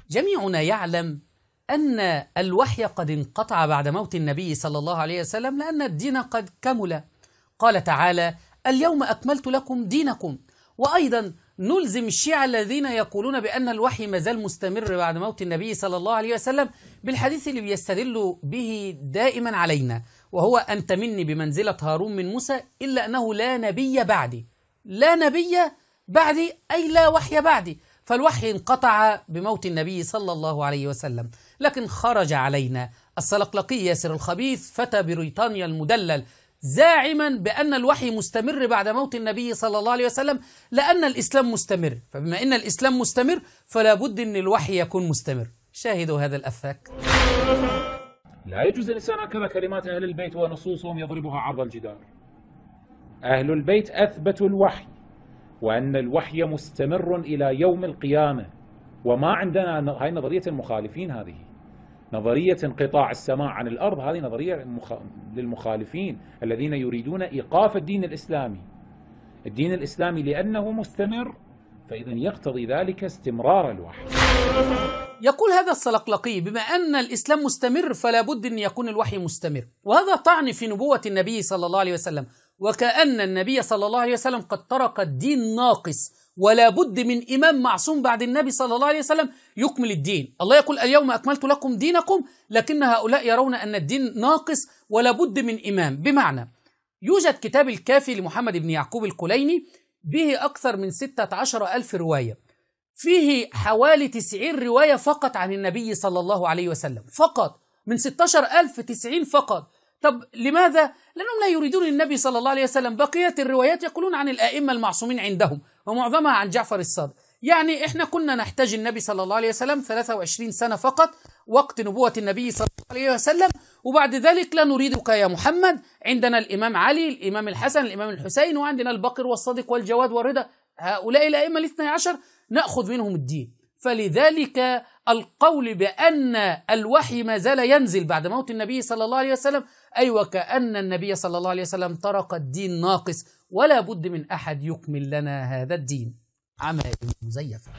جميعنا يعلم أن الوحي قد انقطع بعد موت النبي صلى الله عليه وسلم، لأن الدين قد كمل. قال تعالى: اليوم أكملت لكم دينكم. وأيضا نلزم الشيعة الذين يقولون بأن الوحي ما زال مستمر بعد موت النبي صلى الله عليه وسلم بالحديث اللي بيستدلوا به دائما علينا، وهو أنت مني بمنزلة هارون من موسى إلا أنه لا نبي بعدي. لا نبي بعدي أي لا وحي بعدي، فالوحي انقطع بموت النبي صلى الله عليه وسلم. لكن خرج علينا السلقلقي ياسر الخبيث فتى بريطانيا المدلل زاعما بأن الوحي مستمر بعد موت النبي صلى الله عليه وسلم، لأن الإسلام مستمر، فبما أن الإسلام مستمر فلا بد أن الوحي يكون مستمر. شاهدوا هذا الأفاك. لا يجوز الإنسان هكذا كلمات أهل البيت ونصوصهم يضربها عرض الجدار. أهل البيت أثبتوا الوحي، وأن الوحي مستمر إلى يوم القيامة، وما عندنا هاي نظرية المخالفين. هذه نظرية انقطاع السماء عن الأرض، هذه نظرية للمخالفين الذين يريدون إيقاف الدين الإسلامي. الدين الإسلامي لأنه مستمر فإذا يقتضي ذلك استمرار الوحي. يقول هذا السلقلقي بما أن الإسلام مستمر فلا بد أن يكون الوحي مستمر، وهذا طعن في نبوة النبي صلى الله عليه وسلم، وكأن النبي صلى الله عليه وسلم قد ترك الدين ناقص، ولا بد من إمام معصوم بعد النبي صلى الله عليه وسلم يكمل الدين. الله يقول: اليوم أكملت لكم دينكم، لكن هؤلاء يرون أن الدين ناقص ولا بد من إمام. بمعنى يوجد كتاب الكافي لمحمد بن يعقوب الكليني به أكثر من 16,000 رواية، فيه حوالي 90 رواية فقط عن النبي صلى الله عليه وسلم، فقط من 16,000 90 فقط. طب لماذا؟ لأنهم لا يريدون النبي صلى الله عليه وسلم. بقية الروايات يقولون عن الآئمة المعصومين عندهم، ومعظمها عن جعفر الصادق. يعني إحنا كنا نحتاج النبي صلى الله عليه وسلم 23 سنة فقط وقت نبوة النبي صلى الله عليه وسلم، وبعد ذلك لا نريدك يا محمد. عندنا الإمام علي، الإمام الحسن، الإمام الحسين، وعندنا الباقر والصادق والجواد والرضا، هؤلاء الأئمة الاثني عشر نأخذ منهم الدين. فلذلك القول بأن الوحي ما زال ينزل بعد موت النبي صلى الله عليه وسلم، أي وكأن النبي صلى الله عليه وسلم ترك الدين ناقص، ولا بد من أحد يكمل لنا هذا الدين. عمائم مزيفة.